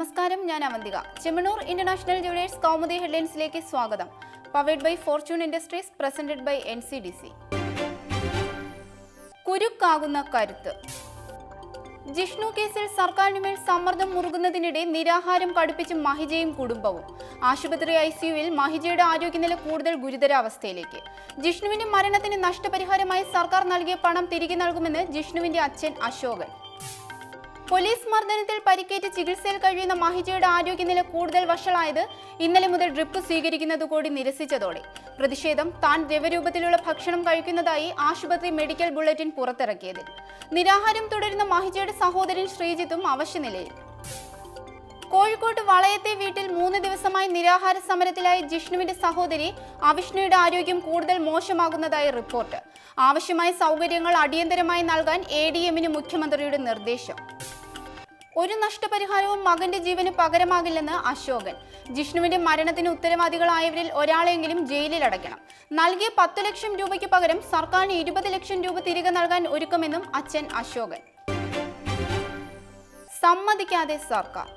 നമസ്കാരം, ഞാൻ Avantika. Chemmanur international jewellers Kaumudi ഹെഡ്ലൈൻസിലേക്ക് സ്വാഗതം. Powered by Fortune industries, presented by NCDC. കുരുക്കാകുന്ന കരുത്ത്. ജിഷ്ണു കേസിൽ സർക്കാരിനുമേൽ സമ്മർദ്ദം മുറുകുന്നതിനിടെ നിരാഹാരം കടുപ്പിച്ച് മഹിജയും കുടുംബവും. ആശുപത്രി ICUവിൽ മഹിജയുടെ ആരോഗ്യനില കൂടുതൽ ഗുരുതരാവസ്ഥയിലേക്ക്. ജിഷ്ണുവിന്റെ മരണത്തിന് നഷ്ടപരിഹാരമായി സർക്കാർ നൽകിയ പണം തിരികെ നൽകുമെന്ന് ജിഷ്ണുവിന്റെ അച്ഛൻ അശോകൻ. പോലീസ് മർദ്ദനത്തിൽ പരിക്കേറ്റ് ചികിത്സയിൽ കഴിയുന്ന മഹിജയുടെ ആരോഗ്യനില കൂടുതൽ വഷളായത് ഇന്നലെ മുതൽ ഡ്രിപ്പ് സ്വീകരിക്കുന്നത് കൂടി നിരസിച്ചതോടെ. പ്രതിഷേധം താൻ ദ്രവരൂപത്തിലുള്ള ഭക്ഷണം കഴിക്കുന്നതായി ആശുപത്രി മെഡിക്കൽ ബുള്ളറ്റിൻ പുറത്തിറക്കിയതിൽ. നിരാഹാരം തുടരുന്ന മഹിജയുടെ സഹോദരൻ ശ്രീജിത്തും അവശനിലയിൽ. കോഴിക്കോട്ട് വളയത്തെ വീട്ടിൽ 3 ദിവസമായി നിരാഹാര സമരത്തിലായ ജിഷ്ണുവിന്റെ സഹോദരി അവിഷ്ണുയുടെ ആരോഗ്യം കൂടുതൽ മോശമാകുന്നതായി റിപ്പോർട്ട്. ആവശ്യമായ സൗകര്യങ്ങൾ അടിയന്തരമായി നൽകാൻ ADMന് മുഖ്യമന്ത്രിയുടെ നിർദ്ദേശം. ഒരു നഷ്ടപരിഹാരവും മകന്റെ ജീവന് പകരമാകില്ലെന്ന് അശോകൻ. ജിഷ്ണുവിന്റെ മരണത്തിന് ഉത്തരവാദികളായവരിൽ ഒരാളെങ്കിലും ജയിലിൽ അടയ്ക്കണം. നൽകിയ 10 ലക്ഷം രൂപയ്ക്ക് പകരം സർക്കാരിന് 20 ലക്ഷം രൂപ തിരികെ നൽകാൻ ഒരുക്കമെന്നും അച്ഛൻ അശോകൻ. സമ്മതിക്കാതെ സർക്കാർ.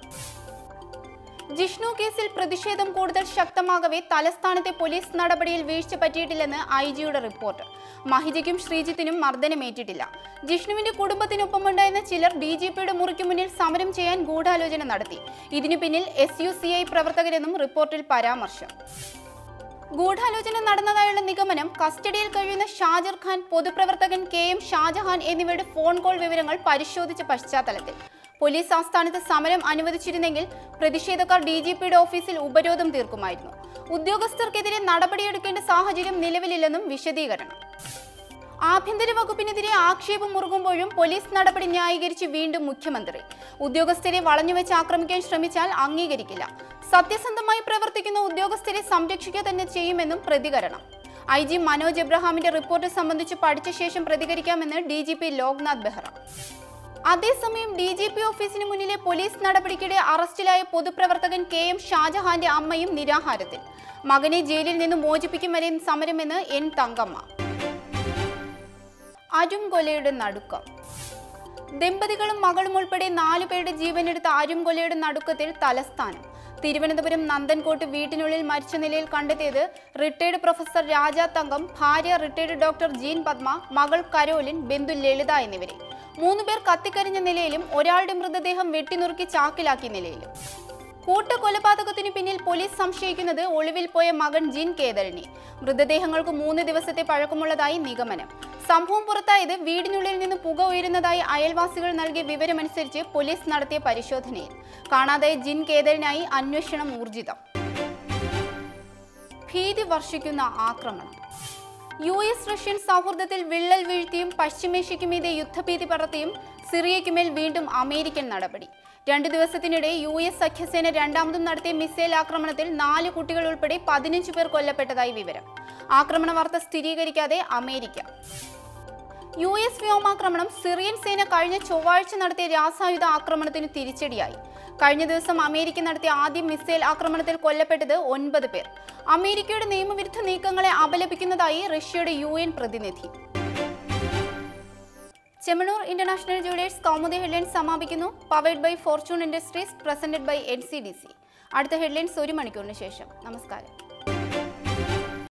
ജിഷ്ണു കേസിൽ പ്രതിഷേധം കൂടുതൽ ശക്തമാകവേ തലസ്ഥാനത്തെ പോലീസ് നടപടിയിൽ വീഴ്ച പറ്റിയിട്ടില്ലെന്ന് IG-യുടെ റിപ്പോർട്ട്. മഹിജയ്ക്കും ശ്രീജിത്തിനും മർദ്ദനമേറ്റിട്ടില്ല. ജിഷ്ണുവിന്റെ കുടുംബത്തിനൊപ്പമുണ്ടായിരുന്ന ചിലർ DGPയുടെ മുറിക്ക് മുന്നിൽ സമരം ചെയ്യാൻ ഗൂഢാലോചന നടത്തി. ഇതിനു പിന്നിൽ SUCI പ്രവർത്തകരെന്നും റിപ്പോർട്ടിൽ പരാമർശം. ഗൂഢാലോചന നടന്നതായുള്ള നിഗമനം. കസ്റ്റഡിയിൽ കഴിയുന്ന ഷാജർ ഖാൻ, പൊതുപ്രവർത്തകൻ KM ഷാജഹാൻ എന്നിവരുടെ ഫോൺ കോൾ വിവരങ്ങൾ പരിശോധിച്ച പശ്ചാത്തലത്തിൽ പോലീസ് ആസ്ഥാനത്ത് സമരം അനുവദിച്ചിരുന്നെങ്കിൽ പ്രതിഷേധക്കാർ DGPയുടെ ഓഫീസിൽ ഉപരോധം തീർക്കുമായിരുന്നു. ഉദ്യോഗസ്ഥർക്കെതിരെ നടപടിയെടുക്കേണ്ട സാഹചര്യം നിലവിലില്ലെന്നും വിശദീകരണം. ആഭ്യന്തര വകുപ്പിനെതിരെ ആക്ഷേപം മുറുകുമ്പോഴും പോലീസ് നടപടി ന്യായീകരിച്ച് വീണ്ടും മുഖ്യമന്ത്രി. ഉദ്യോഗസ്ഥരെ വളഞ്ഞുവെച്ച് ആക്രമിക്കാൻ ശ്രമിച്ചാൽ അംഗീകരിക്കില്ല. സത്യസന്ധമായി പ്രവർത്തിക്കുന്ന ഉദ്യോഗസ്ഥരെ സംരക്ഷിക്കുക തന്നെ ചെയ്യുമെന്നും പ്രതികരണം. IG മനോജ് എബ്രഹാമിന്റെ റിപ്പോർട്ട് സംബന്ധിച്ച് പഠിച്ച ശേഷം പ്രതികരിക്കാമെന്ന് DGP ലോക്നാഥ് ബെഹ്റ. അതേസമയം DGP ഓഫീസിന് മുന്നിലെ പോലീസ് നടപടിക്കിടെ അറസ്റ്റിലായ പൊതുപ്രവർത്തകൻ KM ഷാജഹാന്റെ അമ്മയും നിരാഹാരത്തിൽ. മകനെ ജയിലിൽ നിന്ന് മോചിപ്പിക്കും വരെ സമരമെന്ന് N തങ്കമ്മ. അരുംകൊലയുടെ നടുക്കം. ദമ്പതികളും മകളും ഉൾപ്പെടെ 4 പേരുടെ ജീവനെടുത്ത അരുംകൊലയുടെ നടുക്കത്തിൽ തലസ്ഥാനം. തിരുവനന്തപുരം നന്ദൻകോട്ട് വീട്ടിനുള്ളിൽ മരിച്ച നിലയിൽ കണ്ടെത്തിയത് റിട്ടയർഡ് പ്രൊഫസർ രാജ തങ്കം, ഭാര്യ റിട്ടയർഡ് ഡോക്ടർ ജീൻ പത്മ, മകൾ കരോലിൻ, ബന്ധു ലളിത എന്നിവരെ. 3 പേർ കത്തിക്കരിഞ്ഞ നിലയിലും ഒരാളുടെ മൃതദേഹം വെട്ടിനുറുക്കി ചാക്കിലാക്കിയ നിലയിലും. കൂട്ടക്കൊലപാതകത്തിനു പിന്നിൽ പോലീസ് സംശയിക്കുന്നത് ഒളിവിൽ പോയ മകൻ ജിൻ കേദറിനെ. മൃതദേഹങ്ങൾക്ക് 3 ദിവസത്തെ പഴക്കമുള്ളതായി നിഗമനം. സംഭവം പുറത്തായത് വീടിനുള്ളിൽ നിന്ന് പുക ഉയരുന്നതായി അയൽവാസികൾ നൽകിയ വിവരമനുസരിച്ച് പോലീസ് നടത്തിയ പരിശോധനയിൽ. കാണാതായ ജിൻ കേദറിനായി അന്വേഷണം ഊർജിതം. ഭീതി വർഷിക്കുന്ന ആക്രമണം. US റഷ്യൻ സൗഹൃദത്തിൽ വിള്ളൽ വീഴ്ത്തിയും പശ്ചിമേഷ്യയ്ക്കുമീതെ യുദ്ധഭീതി പടർത്തിയും സിറിയയ്ക്കുമേൽ വീണ്ടും അമേരിക്കൻ നടപടി. 2 ദിവസത്തിനിടെ US സഖ്യസേന രണ്ടാമതും നടത്തിയ മിസൈൽ ആക്രമണത്തിൽ 4 കുട്ടികൾ ഉൾപ്പെടെ 15 പേർ കൊല്ലപ്പെട്ടതായി വിവരം. ആക്രമണ വാർത്ത സ്ഥിരീകരിക്കാതെ അമേരിക്ക. US വ്യോമാക്രമണം. സിറിയൻ സേന കഴിഞ്ഞ ചൊവ്വാഴ്ച നടത്തിയ രാസായുധ ആക്രമണത്തിന് തിരിച്ചടിയായി. കഴിഞ്ഞ ദിവസം അമേരിക്ക നടത്തിയ ആദ്യ മിസൈൽ ആക്രമണത്തിൽ കൊല്ലപ്പെട്ടത് 9 പേർ. അമേരിക്കയുടെ നിയമവിരുദ്ധ നീക്കങ്ങളെ അപലപിക്കുന്നതായി റഷ്യയുടെ UN പ്രതിനിധി. Chemmanur international jewellers Kaumudi headlines സമാപിക്കുന്നു. Powered by Fortune industries, presented by NCDC. അടുത്ത ഹെഡ്ലൈൻസ് 1 മണിക്കൂറിന് ശേഷം. നമസ്കാരം.